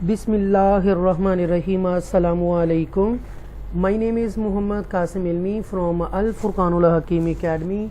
Bismillahirrahmanirrahim. Assalamu alaikum. My name is Muhammad Qasim Ilmi from Al Furqanul Hakim Academy,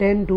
10 to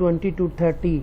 20 to 30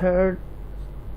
3rd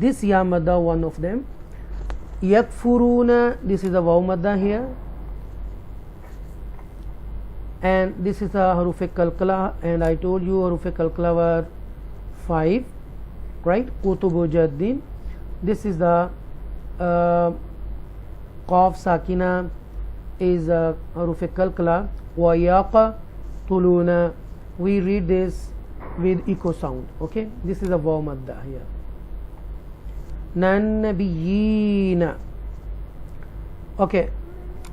this ya madda, one of them. Yakfuruna, this is a waw madda here, and this is a haruf kalkala, and I told you haruf kalkala were 5, right? Kutubu jaddin. This is the qaf sakina is a haruf kalkala. Wa yaqtuluna, we read this with echo sound. Okay, this is a waw madda here. Nabiyina. Okay,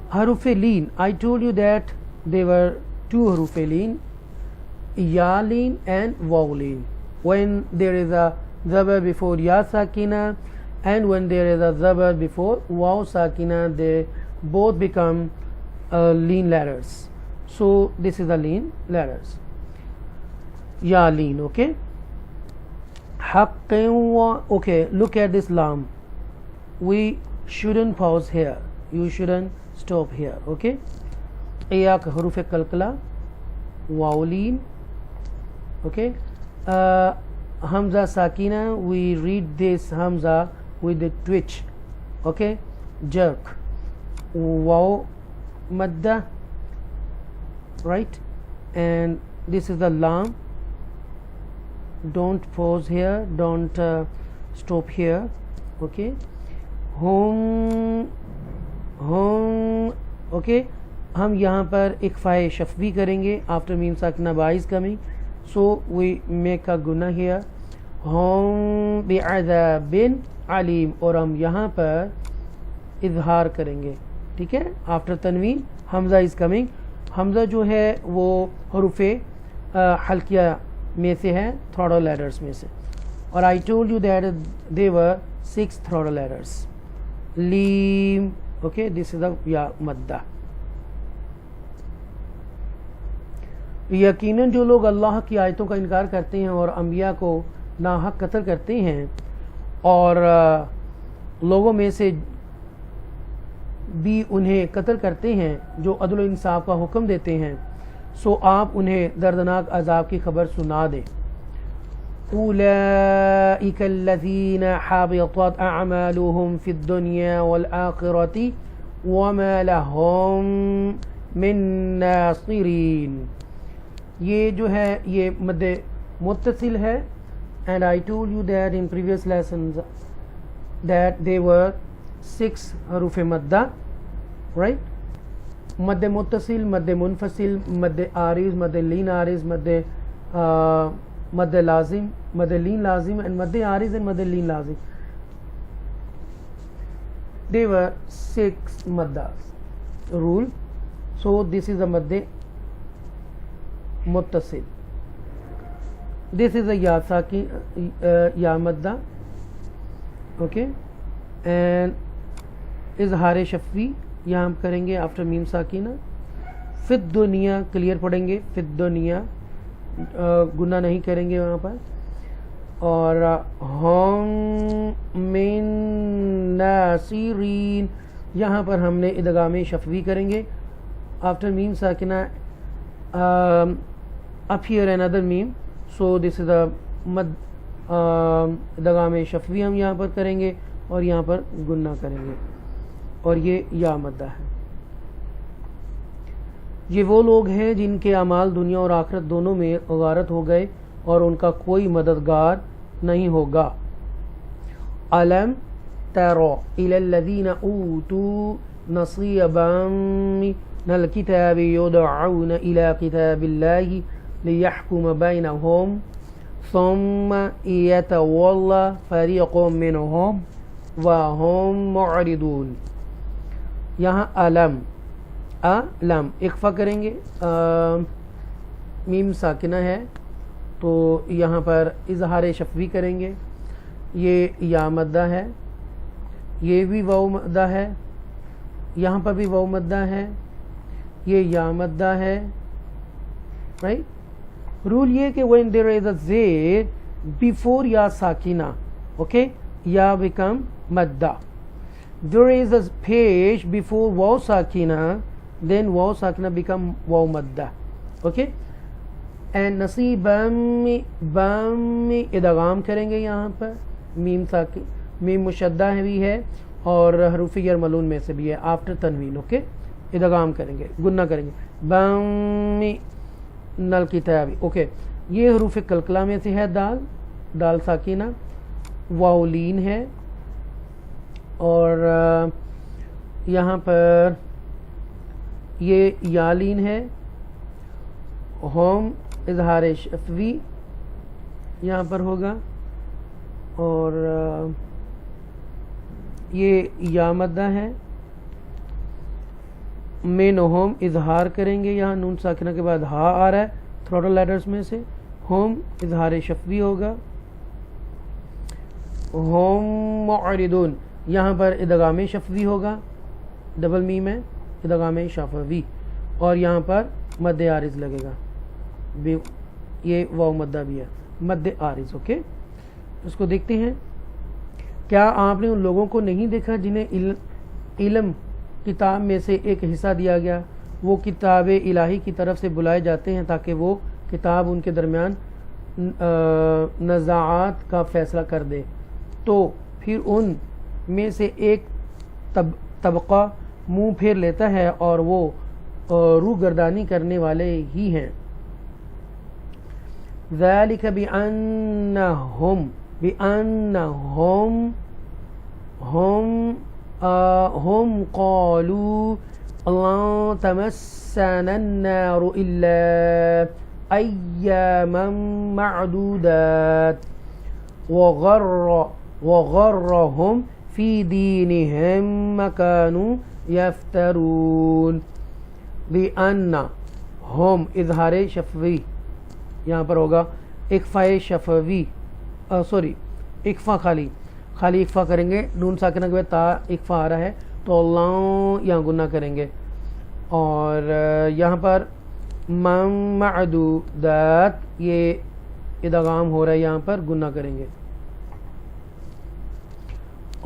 haruf leen, I told you that there were 2 haruf leen, ya leen and waw leen. When there is a zabar before ya sakina and when there is a zabar before waw sakina, they both become leen letters. So this is the leen letters, ya leen. Okay, okay, look at this lam. We shouldn't pause here, you shouldn't stop here. Okay, ayak haruf kalkala, wawlin. Okay, hamza sakina, we read this hamza with the twitch. Okay, jerk. Waw madda, right? And this is the lam. don't pause here, don't stop here. Okay, hum okay, ہم یہاں پر اخفائے شفوی کریں گے after mim sakina ba is coming, so we make a guna here. hum bi'adhabin alim, اور ہم یہاں پر اظہار کریں گے. ٹھیک ہے, after tanween Hamza is coming. حمزہ جو ہے وہ حروف حلقیہ میں سے ہے, throttle letters میں سے, اور I told you that they were 6 throttle letters. Leem, okay, this is the ya madda. یقیناً جو لوگ اللہ کی آیتوں کا انکار کرتے ہیں اور انبیاء کو ناحق قتل کرتے ہیں اور لوگوں میں سے بھی انہیں قتل کرتے ہیں جو عدل و انصاف کا حکم دیتے ہیں, سو آپ انہیں دردناک عذاب کی خبر سنا دیں. اولئک الذین حبطت اعمالهم فی الدنیا والآخرة وما لهم من ناصرین. یہ جو ہے یہ مد متصل ہے, and I told you that in previous lessons that they were 6 حروف مدہ, right? مد متصل, مد منفصل, مد عارض, مد لین عارض, مد لازم, مد لین لازم, and مد عارض and مد لین لازم. They were 6 maddas rule, so this is a mad متصل. This is a ya sakin, ya madda, okay, and اظہار شفوی یہاں ہم کریں گے after میم ساکینہ. فی الدنیا کلیئر پڑھیں گے, فی الدنیا گناہ نہیں کریں گے وہاں پر. اور ہم من ناصرین یہاں پر ہم نے ادغام شفوی کریں گے after ma'am ساکینہ. up here another meme, so this is a mad ادغام شفوی ہم یہاں پر کریں گے اور یہاں پر گناہ کریں گے, اور یہ یا مدہ ہے. یہ وہ لوگ ہیں جن کے اعمال دنیا اور آخرت دونوں میں غارت ہو گئے اور ان کا کوئی مددگار نہیں ہوگا. الم تر الی الذین اوتوا نصیبا من الکتاب یدعون الی کتاب اللہ لیحکم بینہم ثم یتولی فریق منہم وہم معرضون. یہاں علم علم اخفا کریں گے, میم ساکنہ ہے تو یہاں پر اظہار شفوی کریں گے. یہ یا مدہ ہے, یہ بھی واو مدہ ہے, یہاں پر بھی واو مدہ ہے, یہ یا مدہ ہے, right? رول یہ کہ when there is a z before ya sakina, okay, ya become madda. There is a page before waw sakina, then waw sakina become waw madda, okay. And نصیبم بم ادغام کریں گے یہاں پر, میم ساکن, میم مشدہ بھی ہے اور حروف یرملون میں سے بھی ہے after تنوین, اوکے. ادغام کریں گے, گنہ کریں گے, بم نل کتابی, اوکے. یہ حروف کلکلہ میں سے ہے دال, دال ساکینہ, واو لین ہے, اور یہاں پر یہ یا لین ہے. ہوم اظہار شفوی یہاں پر ہوگا, اور یہ یا مدہ ہے. مین ہوم اظہار کریں گے, یہاں نون ساکنہ کے بعد ہا آ رہا ہے تھروٹل لیٹرز میں سے, ہوم اظہار شفوی ہوگا. ہوم معرضون یہاں پر ادغام شفوی ہوگا, ڈبل میم ہے, ادغام شفوی, اور یہاں پر مد عارض لگے گا, یہ واو مدہ بھی ہے, مد عارض, اوکے. اس کو دیکھتے ہیں. کیا آپ نے ان لوگوں کو نہیں دیکھا جنہیں علم کتاب میں سے ایک حصہ دیا گیا, وہ کتاب الہی کی طرف سے بلائے جاتے ہیں تاکہ وہ کتاب ان کے درمیان نزاعات کا فیصلہ کر دے, تو پھر ان میں سے ایک طبقہ منہ پھیر لیتا ہے اور وہ روح گردانی کرنے والے ہی ہیں. ذَلِكَ بِأَنَّهُمْ هم قالوا لن تمسنا النار إلا أياما معدودات وغرهم في دينهم ما كانوا يفترون. بأن هم اظہار شفوی یہاں پر ہوگا، اکفا شفوی اکفا خالی اکفا کریں گے، نون ساکنہ کے بعد تا اکفا آ رہا ہے تو اللہ یہاں گنہ کریں گے، اور یہاں پر معدودات یہ ادغام ہو رہا ہے، یہاں پر گنہ کریں گے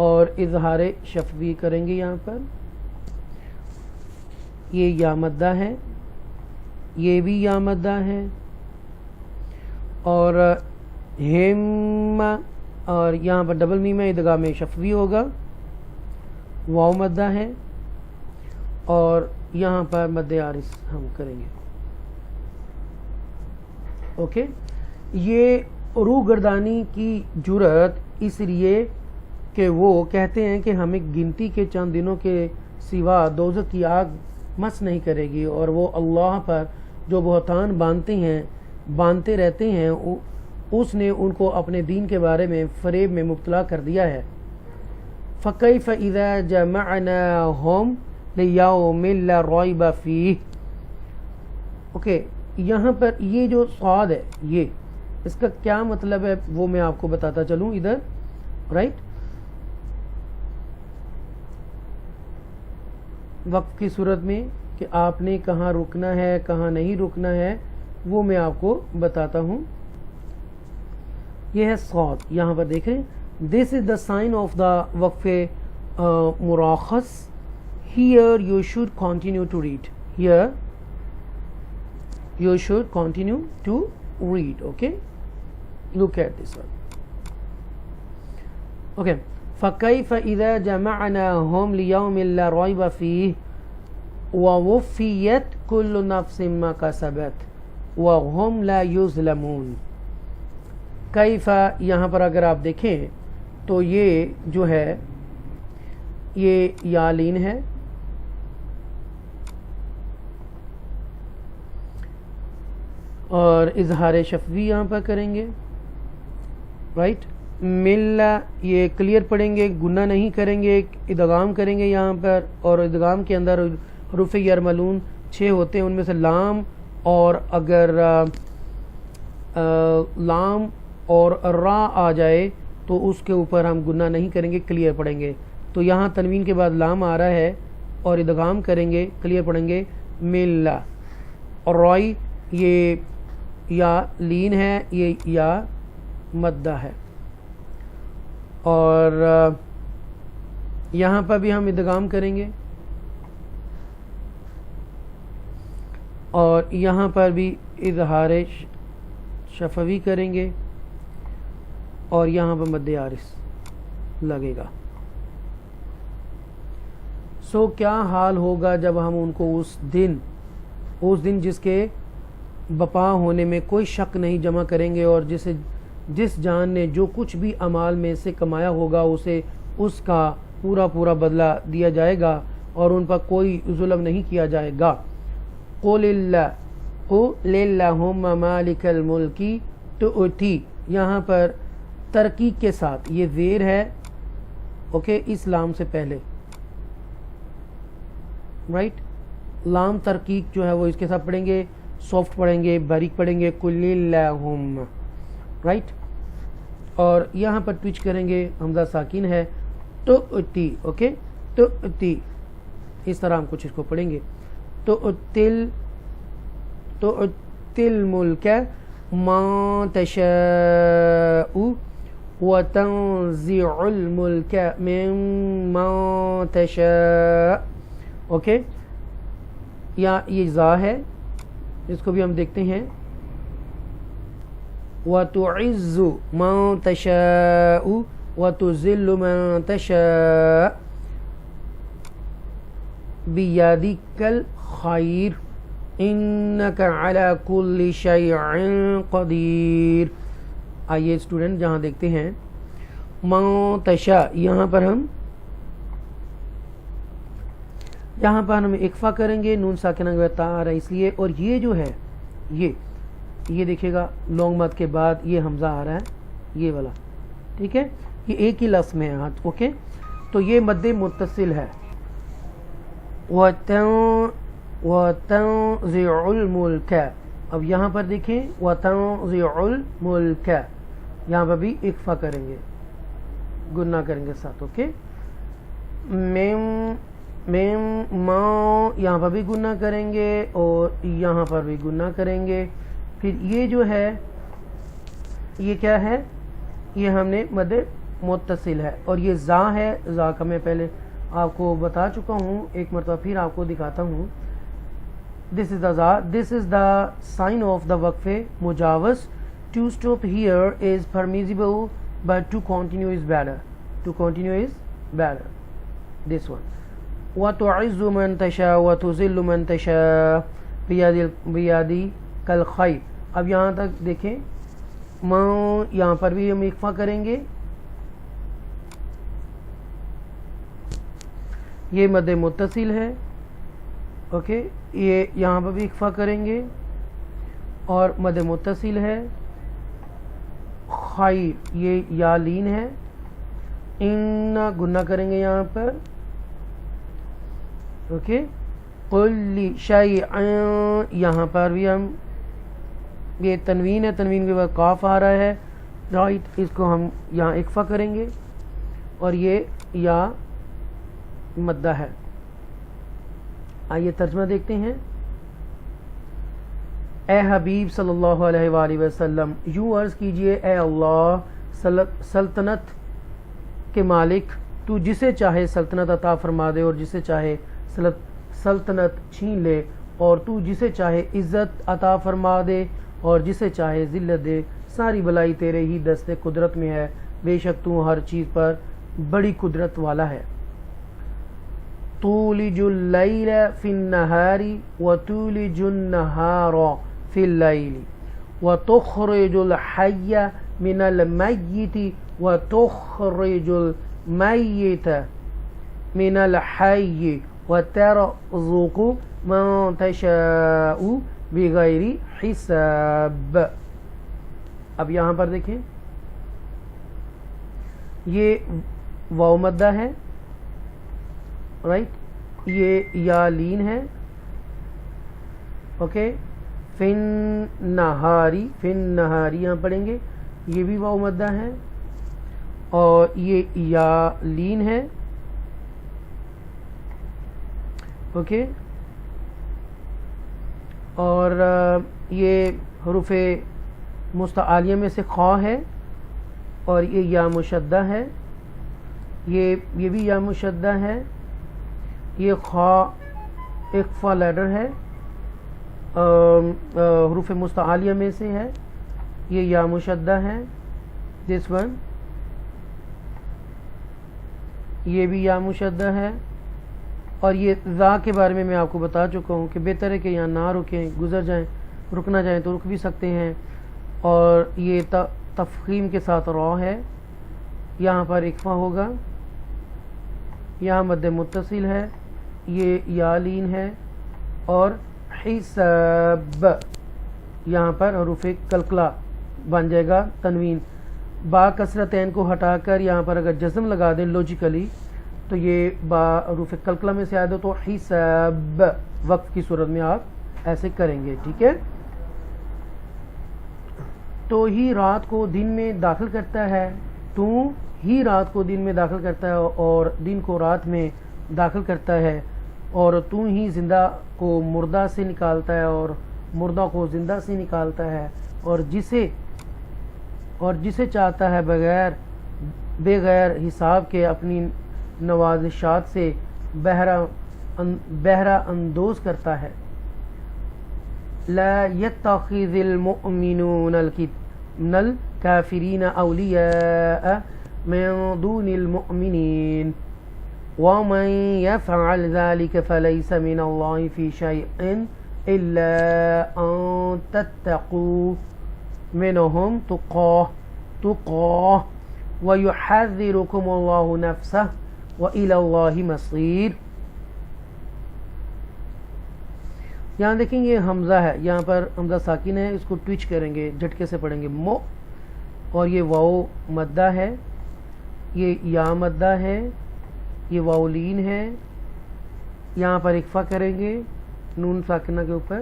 اور اظہار شفوی کریں گے. یہاں پر یہ یا مدہ ہے، یہ بھی یا مدہ ہے، اور ہم اور یہاں پر ڈبل میم ہے، ادغام شفوی ہوگا، واو مدہ ہے، اور یہاں پر مد عارض ہم کریں گے. اوکے، یہ روح گردانی کی جرأت اس لیے کہ وہ کہتے ہیں کہ ہمیں گنتی کے چند دنوں کے سوا دوزخ کی آگ مس نہیں کرے گی، اور وہ اللہ پر جو بہتان باندھتے رہتے ہیں اس نے ان کو اپنے دین کے بارے میں فریب میں مبتلا کر دیا ہے. فَكَيْفَ إِذَا جَمَعْنَاهُمْ لِيَوْمٍ لَا رَيْبَ فِيهِ. اوکے، یہاں پر یہ جو صاد ہے، یہ اس کا کیا مطلب ہے وہ میں آپ کو بتاتا چلوں ادھر، رائٹ. وقت کی صورت میں کہ آپ نے کہاں رکنا ہے کہاں نہیں رکنا ہے وہ میں آپ کو بتاتا ہوں. یہ ہے صاد، یہاں پر دیکھیں، دس از دا سائن آف دا وقف مراخص. Here you should continue to read, here you should continue to read. Okay, look at this one. Okay, فَكَيْفَ إِذَا جَمَعْنَاهُمْ لِيَوْمٍ لَا رَيْبَ فِيهِ وَوُفِّيَتْ كُلُّ نَفْسٍ مَا كَسَبَتْ وَهُمْ لَا يُظْلَمُونَ. کیف یہاں پر اگر آپ دیکھیں تو یہ جو ہے یہ یا لین ہے، اور اظہار شفوی یہاں پر کریں گے، رائٹ. ملا یہ کلیئر پڑھیں گے، گنہ نہیں کریں گے، ادغام کریں گے یہاں پر، اور ادغام کے اندر حروف یرملون 6 ہوتے ہیں، ان میں سے لام، اور اگر لام اور را آ جائے تو اس کے اوپر ہم گنہ نہیں کریں گے، کلیئر پڑھیں گے. تو یہاں تنوین کے بعد لام آ رہا ہے اور ادغام کریں گے، کلیئر پڑھیں گے ملا. اور رائی یہ یا لین ہے، یہ یا مدہ ہے، اور یہاں پر بھی ہم ادغام کریں گے، اور یہاں پر بھی اظہار شفوی کریں گے، اور یہاں پر مد عارض لگے گا. سو کیا حال ہوگا جب ہم ان کو اس دن جس کے بپا ہونے میں کوئی شک نہیں جمع کریں گے، اور جس جان نے جو کچھ بھی اعمال میں سے کمایا ہوگا اسے اس کا پورا بدلہ دیا جائے گا، اور ان پر کوئی ظلم نہیں کیا جائے گا. قُلِ اللَّهُمَّ مَالِكَ الْمُلْكِ تُؤْتِي، یہاں پر ترکیب کے ساتھ یہ زیر ہے، اوکے، اس لام سے پہلے، رائٹ. لام ترکیب جو ہے وہ اس کے ساتھ پڑھیں گے، سافٹ پڑھیں گے، باریک پڑھیں گے، قُلِ اللَّهُمَّ، رائٹ. اور یہاں پر ٹوچ کریں گے، حمزہ ساکن ہے، تُؤْتِي، اوکے، تُؤْتِي، اس طرح ہم کچھ اس کو پڑھیں گے. تُؤْتِي الْمُلْكَ مَن تَشَاءُ وَتَنزِعُ الْمُلْكَ مِمَّن تَشَاءُ. اوکے، یا یہ زا ہے، اس کو بھی ہم دیکھتے ہیں. وَتُعِزُّ مَن تَشَاءُ وَتُذِلُّ مَن تَشَاءُ بِيَدِكَ الْخَيْرُ. انک علی کل شیء قدیر. آئیے اسٹوڈنٹ جہاں دیکھتے ہیں من تشاء، یہاں پر ہم اکفا کریں گے، نون ساکنہ کے بعد تا آ رہا ہے اس لیے، اور یہ جو ہے یہ دیکھیے گا لانگ مد کے بعد یہ حمزہ آ رہا ہے، یہ والا، ٹھیک ہے، یہ ایک ہی لفظ میں ہے. اوکے، تو یہ مد متصل ہے. وَتَنزِعُ الْمُلْكَ، اب یہاں پر دیکھیں وَتَنزِعُ الْمُلْكَ، یہاں پر بھی اکفا کریں گے، گنہ کریں گے ساتھ. اوکے، ما یہاں پر بھی گنہ کریں گے اور یہاں پر بھی گنہ کریں گے. پھر یہ جو ہے یہ کیا ہے، یہ ہم نے مد متصل ہے، اور یہ زا ہے. زا کا میں پہلے آپ کو بتا چکا ہوں، ایک مرتبہ پھر آپ کو دکھاتا ہوں. دس از دا زا، دس از دا سائن آف دا وقفے مجاوز. To stop here is permissible but to continue is better. To continue is better. This one. وَتُعِزُّ مَن تَشَاءُ وَتُذِلُّ مَن تَشَاءُ بِيَدِكَ الْخَيْرُ. اب یہاں تک دیکھیں یہاں پر بھی ہم اکفا کریں گے، یہ مد متصل ہے. اوکے، یہ یہاں پر بھی اکفا کریں گے اور مد متصل ہے. خیر، یہ یا لین ہے. ان گنہ کریں گے یہاں پر. اوکے، کل شیء، یہاں پر بھی ہم، یہ تنوین ہے، تنوین کے بعد قاف آ رہا ہے، رائٹ، اس کو ہم یہاں اکفا کریں گے اور یہ یا مدہ ہے. آئیے ترجمہ دیکھتے ہیں. اے حبیب صلی اللہ علیہ وآلہ وسلم، یوں عرض کیجئے اے اللہ سلطنت کے مالک، تو جسے چاہے سلطنت عطا فرما دے اور جسے چاہے سلطنت چھین لے، اور تو جسے چاہے عزت عطا فرما دے اور جسے چاہے ذلت دے. ساری بلائی تیرے ہی دست قدرت میں ہے، بے شک تو ہر چیز پر بڑی قدرت والا ہے. تولج اللیل فی النہار وتولج النہار فی اللیل وتخرج الحی من المیت وتخرج المیت من الحی وترزق من تشاء بغیر حساب. اب یہاں پر دیکھیں یہ واو مدہ ہے، رائٹ، یہ یا لین ہے. اوکے، فن نہاری، فن نہاری یہاں پڑھیں گے، یہ بھی واو مدہ ہے اور یہ یا لین ہے. اوکے، اور یہ حروف مستعالیہ میں سے خا ہے اور یہ یا مشدہ ہے، یہ بھی یا مشدہ ہے. یہ خا اقفا لیٹر ہے، حروف مستعالیہ میں سے ہے، یہ یا مشدہ ہے. دس ون، یہ بھی یا مشدہ ہے. اور یہ ذا کے بارے میں آپ کو بتا چکا ہوں کہ بہتر ہے کہ یہاں نہ رکیں، گزر جائیں، رکنا جائیں تو رک بھی سکتے ہیں. اور یہ تفخیم کے ساتھ را ہے، یہاں پر اکفا ہوگا. یہاں مد متصل ہے، یہ یا لین ہے. اور حساب، یہاں پر حروف قلقلہ بن جائے گا تنوین. با کسرتین کو ہٹا کر یہاں پر اگر جزم لگا دیں لوجیکلی تو یہ با حروف قلقلہ میں سے آئے تو حساب، وقف کی صورت میں آپ ایسے کریں گے. ٹھیک ہے، تو ہی رات کو دن میں داخل کرتا ہے، تو ہی رات کو دن میں داخل کرتا ہے اور دن کو رات میں داخل کرتا ہے، اور تو ہی زندہ کو مردہ سے نکالتا ہے اور مردہ کو زندہ سے نکالتا ہے، اور جسے چاہتا ہے بغیر حساب کے اپنی نوازشات سے بہرہ اندوز کرتا ہے. لا يتخذ المؤمنون الكافرين أولياء من دون المؤمنين ومن يفعل ذلك فليس من الله في شيء إلا أن تتقوا منهم تقاه ويحذركم الله نفسه وإلى الله مصير. یہاں دیکھیں یہ حمزہ ہے، یہاں پر حمزہ ساکن ہے، اس کو ٹویچ کریں گے، جھٹکے سے پڑھیں گے مو، اور یہ واو مدہ ہے، یہ یا مدہ ہے، یہ واو لین ہے، یہاں پر اکفا کریں گے نون ساکنہ کے اوپر،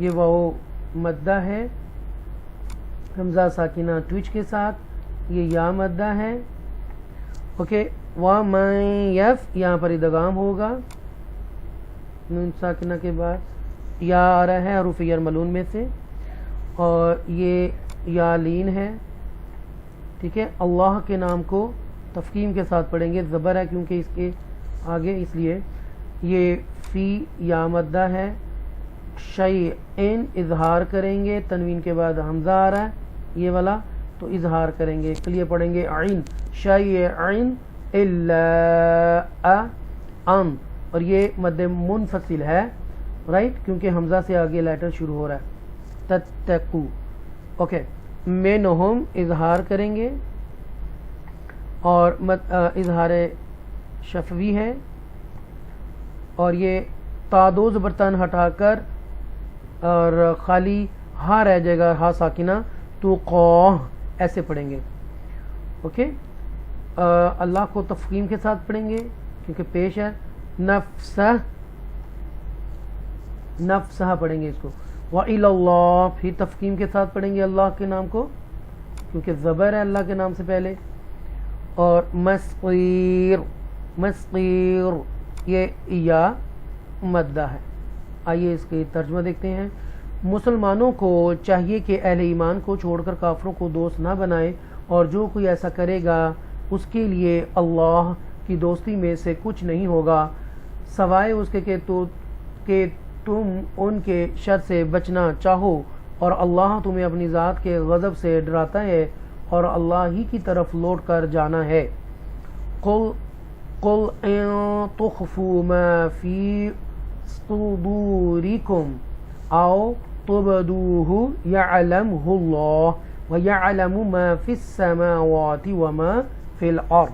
یہ واو مدہ ہے، حمزہ ساکنہ ٹویچ کے ساتھ، یہ یا مدہ ہے، اوکے، وَمَن یف یہاں پر ادغام ہوگا نون ساکنہ کے بعد، یا آ رہا ہے حروف یرملون میں سے، اور یہ یا لین ہے، ٹھیک ہے. اللہ کے نام کو تفخیم کے ساتھ پڑھیں گے، زبر ہے کیونکہ اس کے آگے، اس لیے یہ فی یا مدہ ہے. شیئن اظہار کریں گے، تنوین کے بعد حمزہ آ رہا ہے یہ والا تو اظہار کریں گے، اس لیے پڑھیں گے عین شیئن الا ان، اور یہ مد منفصل ہے رائٹ، کیونکہ حمزہ سے آگے لیٹر شروع ہو رہا ہے. تتقو، اوکے. منہم اظہار کریں گے، اور اظہار شفوی ہے، اور یہ تا دو زبرتان ہٹا کر اور خالی ہا رہ جائے گا، ہا ساکنہ، تو قوہ ایسے پڑھیں گے. اوکے، اللہ کو تفخیم کے ساتھ پڑھیں گے کیونکہ پیش ہے. نفسہ، نفسہ پڑھیں گے اس کو. وَإِلَى اللَّهِ پھر تفخیم کے ساتھ پڑھیں گے اللہ کے نام کو کیونکہ زبر ہے اللہ کے نام سے پہلے. اور مسقیر، مسقیر یہ یا مدہ ہے. آئیے اس کے ترجمہ دیکھتے ہیں. مسلمانوں کو چاہیے کہ اہل ایمان کو چھوڑ کر کافروں کو دوست نہ بنائے، اور جو کوئی ایسا کرے گا اس کے لیے اللہ کی دوستی میں سے کچھ نہیں ہوگا سوائے اس کے کہ تم ان کے شر سے بچنا چاہو، اور اللہ تمہیں اپنی ذات کے غضب سے ڈراتا ہے اور اللہ ہی کی طرف لوٹ کر جانا ہے. قل ان تخفوا ما فی صدورکم او تبدوه یعلمہ اللہ ویعلم ما فی السماوات وما فی الارض.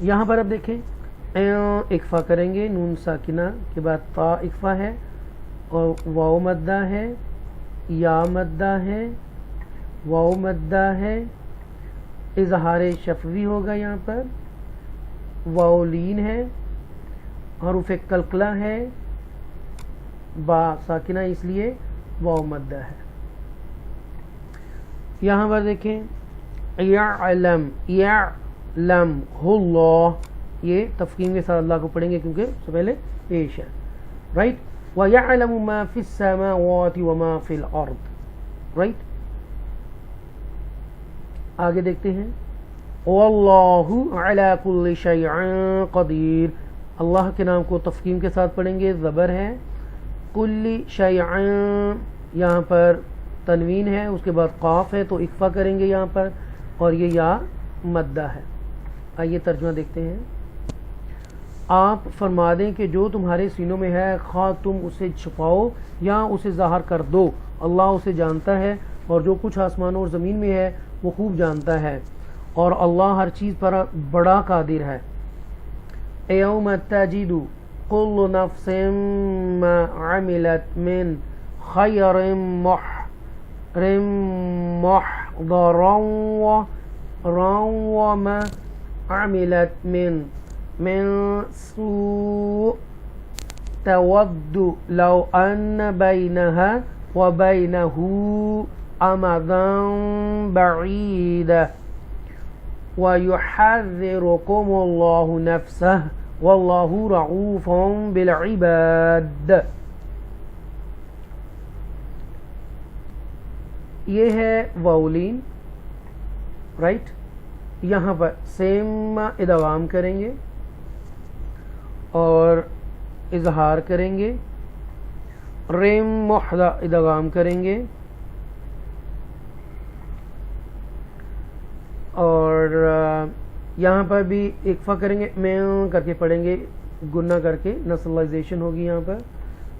یہاں پر اب دیکھیں اکفا کریں گے، نون ساکنہ کے بعد تا اکفا ہے، اور واو مدہ ہے، یا مدہ ہے، واو مدہ ہے، اظہار شفوی ہوگا، یہاں پر واو لین ہے، حروف قلقلہ ہے، با ساکنہ اس لیے واو مدہ ہے. یہاں پر دیکھیں یعلم، یعلم اللہ، یہ تفخیم کے ساتھ اللہ کو پڑھیں گے کیونکہ اس سے پہلے پیش ہے رائٹ. وَيَعْلَمُ مَا فِي السَّمَاوَاتِ وَمَا فِي الْأَرْضِ رائٹ. آگے دیکھتے ہیں. وَاللَّهُ عَلَى كُلِّ شَيْءٍ قَدِيرٌ، اللہ کے نام کو تفخیم کے ساتھ پڑھیں گے، زبر ہے. کل شیء یہاں پر تنوین ہے، اس کے بعد قاف ہے تو اکفا کریں گے یہاں پر، اور یہ یا مدہ ہے. آئیے ترجمہ دیکھتے ہیں. آپ فرما دیں کہ جو تمہارے سینوں میں ہے، خواہ تم اسے چھپاؤ یا اسے ظاہر کر دو، اللہ اسے جانتا ہے، اور جو کچھ آسمانوں اور زمین میں ہے وہ خوب جانتا ہے، اور اللہ ہر چیز پر بڑا قادر ہے. یوم تجد کل نفس ما عملت من خیر محضرا وما عملت من سوء تود لو ان بينها وبينه امدا بعيدا ويحذركم الله نفسه والله رؤوف بالعباد. یہ ہے واولین رائٹ. یہاں پر سیم ادغام کریں گے اور اظہار کریں گے، ریم محضا ادغام کریں گے، اور یہاں پر بھی اکفا کریں گے، میں کر کے پڑھیں گے، گنہ کر کے نسلائزیشن ہوگی یہاں پر.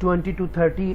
20 to 30